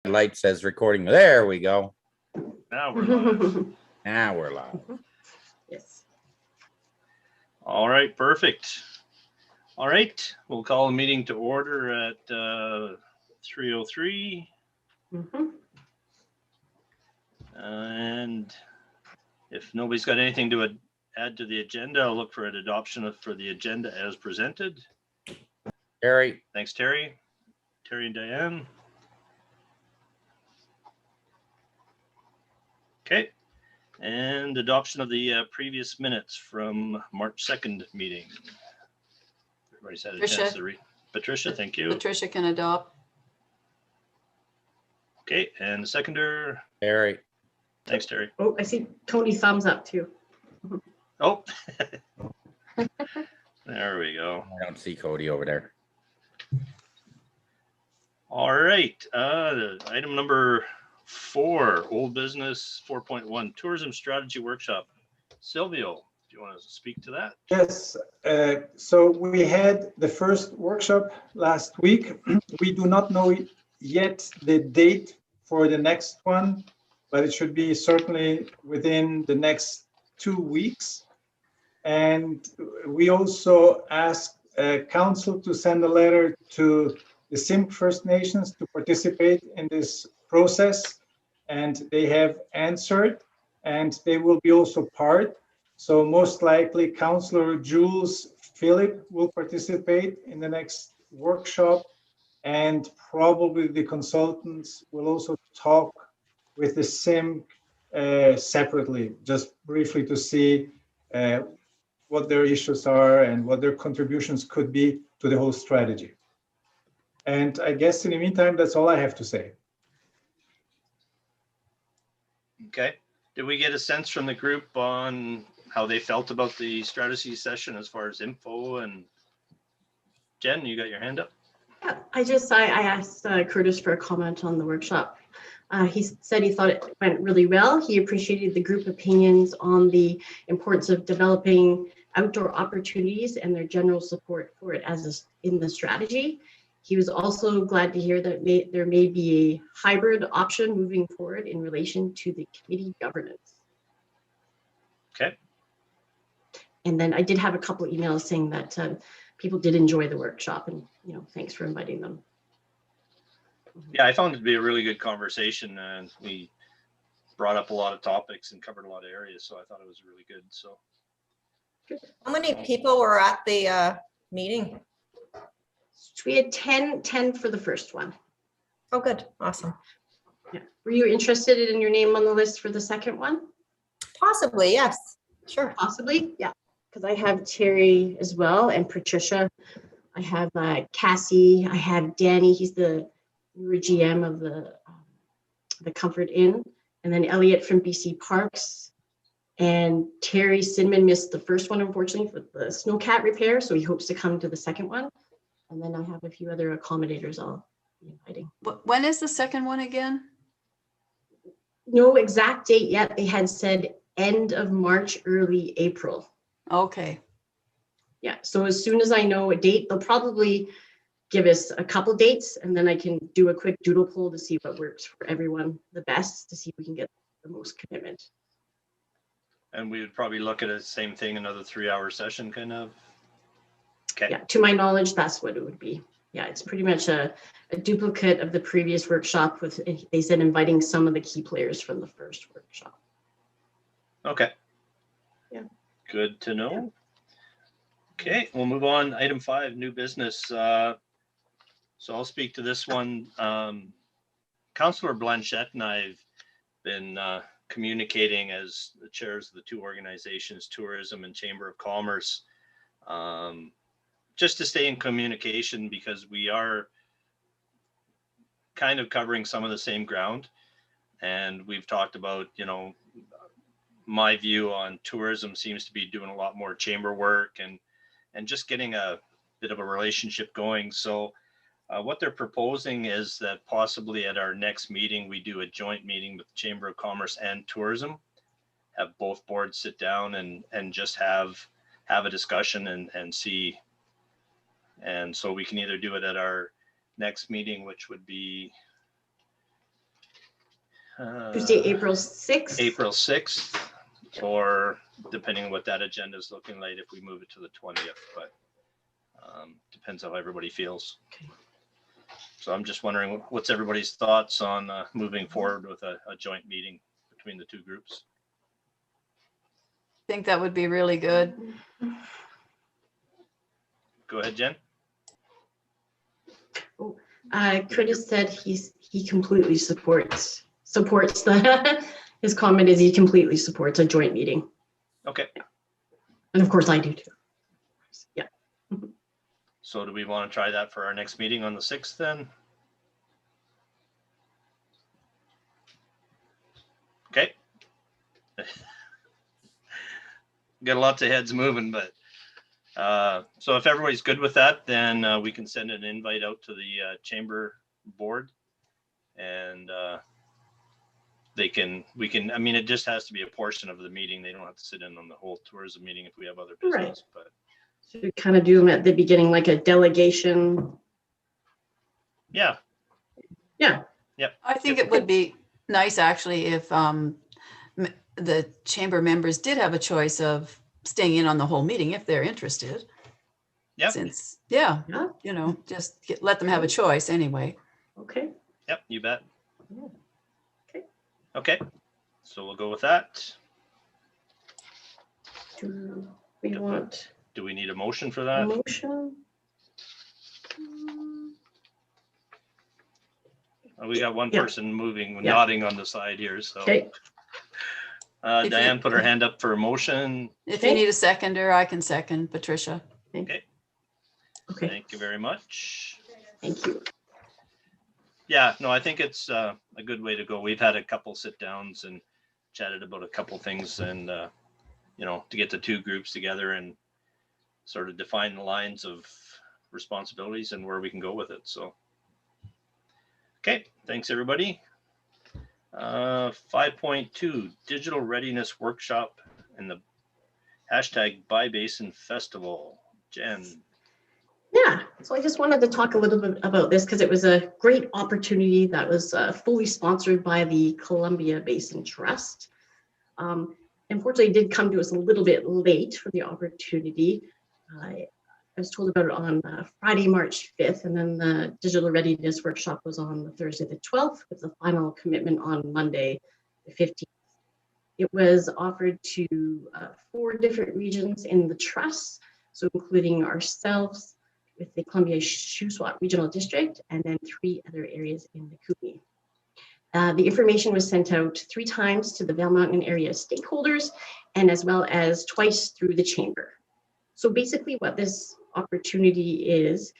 Light says recording. There we go. Now we're live. Now we're live. Yes. All right, perfect. All right, we'll call the meeting to order at 3:03. And if nobody's got anything to add to the agenda, I'll look for an adoption for the agenda as presented. Terry. Thanks, Terry. Terry and Diane. Okay. And adoption of the previous minutes from March 2nd meeting. Everybody's had a chance to read. Patricia, thank you. Patricia can adopt. Okay, and the seconder. Terry. Thanks, Terry. Oh, I see Tony thumbs up too. Oh, there we go. I don't see Cody over there. All right, item number 4, old business 4.1, tourism strategy workshop. Silvio, do you want to speak to that? Yes, so we had the first workshop last week. We do not know yet the date for the next one, but it should be certainly within the next 2 weeks. And we also asked council to send a letter to the Simk First Nations to participate in this process, and they have answered, and they will be also part. So most likely Councillor Jules Philip will participate in the next workshop, and probably the consultants will also talk with the Simk separately, just briefly to see what their issues are and what their contributions could be to the whole strategy. And I guess in the meantime, that's all I have to say. Okay, did we get a sense from the group on how they felt about the strategy session as far as info? And Jen, you got your hand up? Yeah, I asked Curtis for a comment on the workshop. He said he thought it went really well. He appreciated the group opinions on the importance of developing outdoor opportunities and their general support for it as in the strategy. He was also glad to hear that there may be a hybrid option moving forward in relation to the committee governance. Okay. And then I did have a couple of emails saying that people did enjoy the workshop, and thanks for inviting them. Yeah, I found it to be a really good conversation, and we brought up a lot of topics and covered a lot of areas, so I thought it was really good. So, how many people were at the meeting? We had 10 for the first one. Oh, good. Awesome. Yeah. Were you interested in your name on the list for the second one? Possibly, yes. Sure. Possibly, yeah. Because I have Terry as well, and Patricia. I have Cassie. I have Danny. He's the GM of the Comfort Inn, and then Elliot from BC Parks. And Terry Sinman missed the first one, unfortunately, for the snowcat repair, so he hopes to come to the second one. And then I have a few other accommodators I'll be inviting. When is the second one again? No exact date yet. They had said end of March, early April. Okay. Yeah, so as soon as I know a date, they'll probably give us a couple dates, and then I can do a quick doodle poll to see what works for everyone the best, to see if we can get the most commitment. and we would probably look at the same thing, another 3-hour session kind of. Okay. Yeah, to my knowledge, that's what it would be. Yeah, it's pretty much a duplicate of the previous workshop with, they said, inviting some of the key players from the first workshop. Okay. Yeah. Good to know. Yeah. Okay, we'll move on. Item 5, new business. So I'll speak to this one. Councillor Blanchette and I've been communicating as the chairs of the two organizations, Tourism and Chamber of Commerce, just to stay in communication, because we are kind of covering some of the same ground. And we've talked about, my view on tourism seems to be doing a lot more chamber work and just getting a bit of a relationship going. So what they're proposing is that possibly at our next meeting, we do a joint meeting with the Chamber of Commerce and Tourism, have both boards sit down and just have a discussion and see. And so we can either do it at our next meeting, which would be Tuesday, April 6th. April 6th, or depending on what that agenda is looking like, if we move it to the 20th, but depends how everybody feels. Okay. So I'm just wondering, what's everybody's thoughts on moving forward with a joint meeting between the two groups? I think that would be really good. Go ahead, Jen. Curtis said he completely supports the, his comment is he completely supports a joint meeting. Okay, And of course I do too. Yeah. so do we want to try that for our next meeting on the 6th then? Okay. Got lots of heads moving, but so if everybody's good with that, then we can send an invite out to the chamber board, and I mean, it just has to be a portion of the meeting. They don't have to sit in on the whole tourism meeting if we have other business. Right. But So we kind of do them at the beginning, like a delegation. yeah, I think it would be nice actually if the chamber members did have a choice of staying in on the whole meeting if they're interested. Yep. Since, yeah, Yeah. you know, just let them have a choice anyway. Okay. yep, you bet. Yeah. Okay. Okay, so we'll go with that. Do we want Do we need a motion for a that? motion? We got one Yeah. person moving, Yeah. nodding on the side here, so. Okay. If you- Diane put her hand up for a motion. If you Okay. need a seconder, I can second, Patricia. Okay. Thank you very much. Thank you. Yeah, no, I think it's a good way to go. We've had a couple sit downs and chatted about a couple things, and you know, to get the two groups together and sort of define the lines of responsibilities and where we can go with it. So, okay, thanks everybody. 5.2 Digital Readiness Workshop and the hashtag Buy Basin Festival. Jen. Yeah, so I just wanted to talk a little bit about this because it was a great opportunity that was fully sponsored by the Columbia Basin Trust. Unfortunately, it did come to us a little bit late for the opportunity. I was told about it on Friday, March 5th, and then the Digital Readiness Workshop was on the Thursday, the 12th, with the final commitment on Monday, the 15th. It was offered to 4 different regions in the trust, so including ourselves, with the Columbia Shuswap Regional District, and then 3 other areas in the Kootenay. The information was sent out 3 times to the Valemount and area stakeholders, and as well as twice through the chamber. So basically what this opportunity is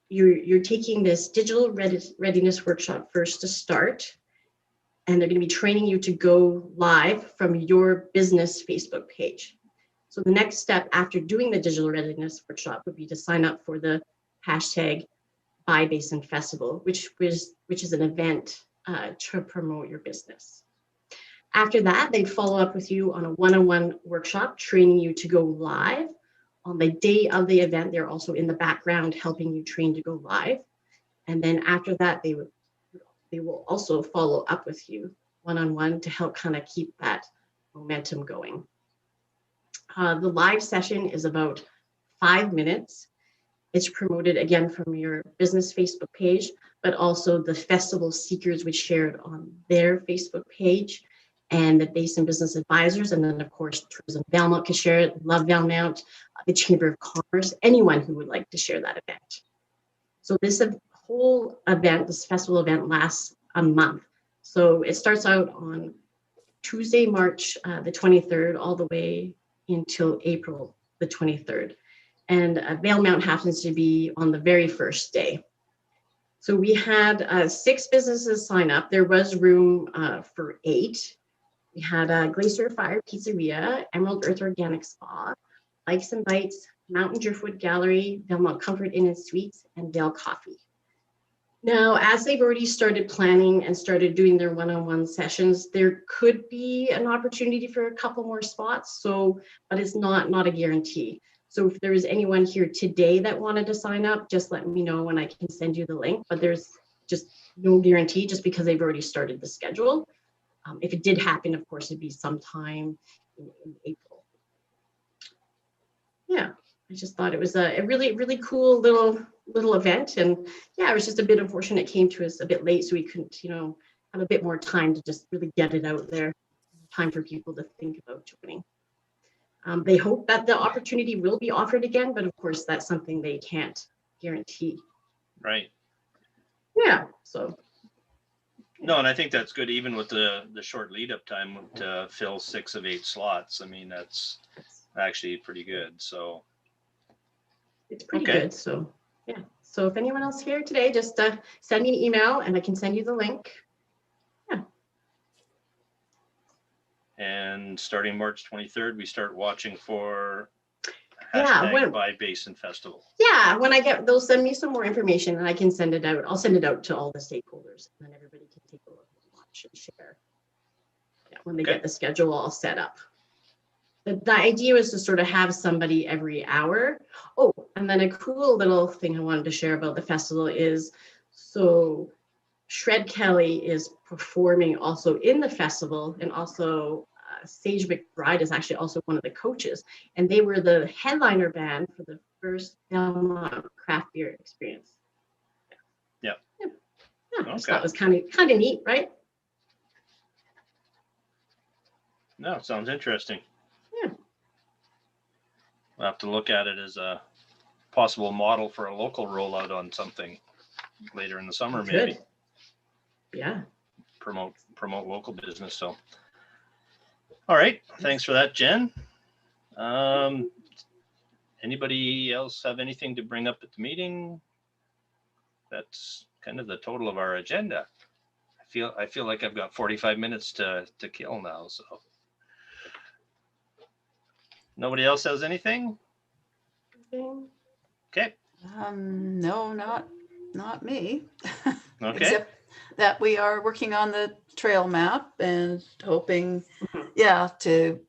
you're taking this digital readiness workshop first to start, and they're going to be training you to go live from your business Facebook page. So the next step after doing the digital readiness workshop would be to sign up for the hashtag Buy Basin Festival, which is an event to promote your business. After that, they'd follow up with you on a one-on-one workshop, training you to go live. On the day of the event, they're also in the background helping you train to go live. And then after that, they will also follow up with you one-on-one to help kind of keep that momentum going. The live session is about 5 minutes. It's promoted again from your business Facebook page, but also the festival seekers would share it on their Facebook page, and the Basin Business Advisors, and then of course Tourism Valemount can share it, Love Valemount, the Chamber of Commerce, anyone who would like to share that event. So this whole event, this festival event, lasts a month. So it starts out on Tuesday, March the 23rd, all the way until April the 23rd. And Valemount happens to be on the very first day. So we had 6 businesses sign up. There was room for 8. We had Glacier Fire Pizzeria, Emerald Earth Organic Spa, Bikes and Bites, Mountain Driftwood Gallery, Valemount Comfort Inn and Suites, and Dale Coffee. Now, as they've already started planning and started doing their one-on-one sessions, there could be an opportunity for a couple more spots. So, but it's not a guarantee. So if there is anyone here today that wanted to sign up, just let me know and I can send you the link. But there's just no guarantee just because they've already started the schedule. If it did happen, of course, it'd be sometime in April. Yeah, I just thought it was a really, really cool little event. And yeah, it was just a bit unfortunate it came to us a bit late, so we couldn't, have a bit more time to just really get it out there, time for people to think about joining. They hope that the opportunity will be offered again, but of course, that's something they can't guarantee. Right. Yeah, so. No, and I think that's good, even with the short lead up time to fill 6 of 8 slots. I mean, that's actually pretty good. So It's pretty Okay. good. So yeah. So if anyone else here today, just send me an email and I can send you the link. and starting March 23rd, we start watching for Yeah, when- by Basin Festival. Yeah, when I get those, send me some more information and I can send it out. I'll send it out to all the stakeholders and then everybody can take a look and watch and share. Yeah, when they Okay. get the schedule all set up. The idea is to sort of have somebody every hour. Oh, and then a cool little thing I wanted to share about the festival is, so Shred Kelly is performing also in the festival, and also Sage McBride is actually also one of the coaches, and they were the headliner band for the first Valemount craft beer experience. Yeah. Yeah, I just Okay. thought it was kind of neat, right? No, sounds interesting. Yeah. We'll have to look at it as a possible model for a local rollout on something later in the summer, maybe. Good. Yeah. Promote local business. So, all right, thanks for that, Jen. Anybody else have anything to bring up at the meeting? That's kind of the total of our agenda. I feel like I've got 45 minutes to kill now. So, nobody else has anything? Okay. No, not me. Okay. Except that we are working on the trail map and hoping, Mhm. to,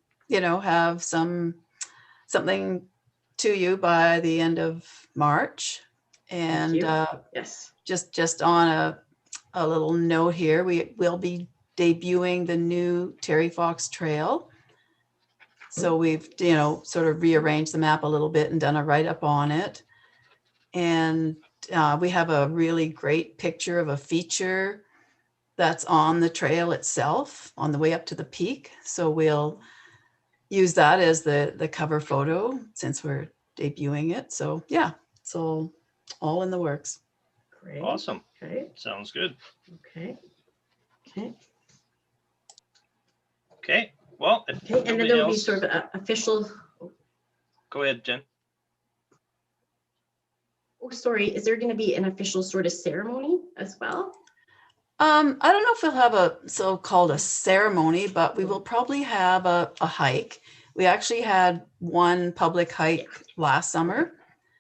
have something to you by the end of March. And you. Yes. just on a little note here, we will be debuting the new Terry Fox Trail. So we've, sort of rearranged the map a little bit and done a write-up on it. And we have a really great picture of a feature that's on the trail itself on the way up to the peak. So we'll use that as the cover photo since we're debuting it. So yeah, so all in the works. Great. Awesome. Okay. Sounds good. Okay. Okay. Okay. Well, if Okay. And then nobody there will be else- sort of an official. Go ahead, Jen. Oh, sorry. Is there going to be an official sort of ceremony as well? I don't know if we'll have a so-called a ceremony, but we will probably have a hike. We actually had one public hike last summer.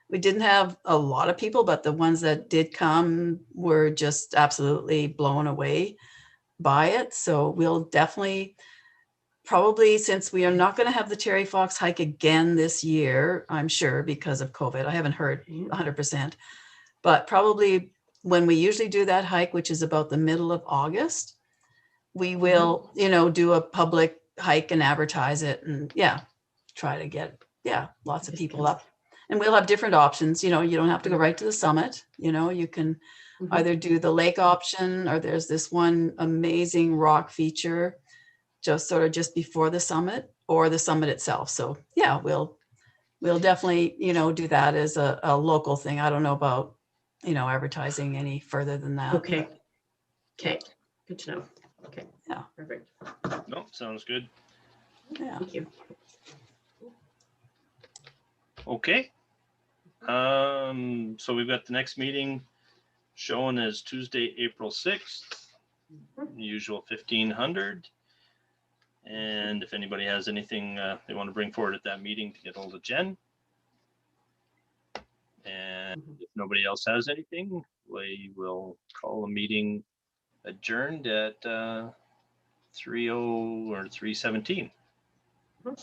We didn't have a lot of people, but the ones that did come were just absolutely blown away by it. So we'll definitely, probably, since we are not going to have the Terry Fox hike again this year, I'm sure, because of COVID. I haven't heard 100%, but probably when we usually do that hike, which is about the middle of August, we will, do a public hike and advertise it and try to get, lots of people up. And we'll have different options. You don't have to go right to the summit. You can either do the lake option, or there's this one amazing rock feature just before the summit, or the summit itself. So we'll definitely, do that as a local thing. I don't know about, advertising any further than that. Okay. Okay. Good to know. Okay. Yeah. Perfect. No, sounds good. Yeah. Thank you. Okay. So we've got the next meeting shown as Tuesday, April 6th, usual 1500. And if anybody has anything they want to bring forward at that meeting, to get hold of Jen. And if nobody else has anything, we will call the meeting adjourned at 3:00 or 3:17. Okay.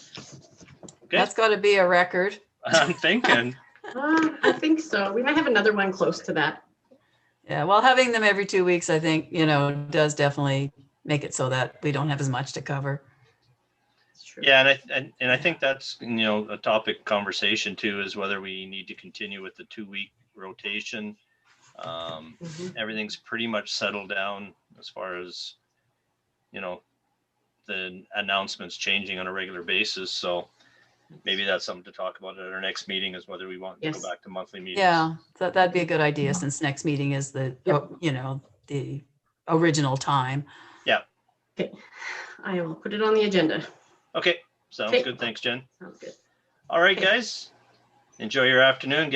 That's got to be a record. I'm thinking. I think so. We might have another one close to that. Yeah, well, having them every 2 weeks, I think, does definitely make it so that we don't have as much to cover. It's true. Yeah, and I think that's, a topic conversation too, is whether we need to continue with the 2-week rotation. Mhm. Everything's pretty much settled down as far as, the announcements changing on a regular basis. So maybe that's something to talk about at our next meeting, is whether we want to Yes. go back to monthly meetings. Yeah, that'd be a good idea since next meeting is the, Yep. the original time. Okay, I will put it on the agenda. Okay, sounds Okay. good. Thanks, Jen. Sounds good. All right, Okay. guys. Enjoy your afternoon. Get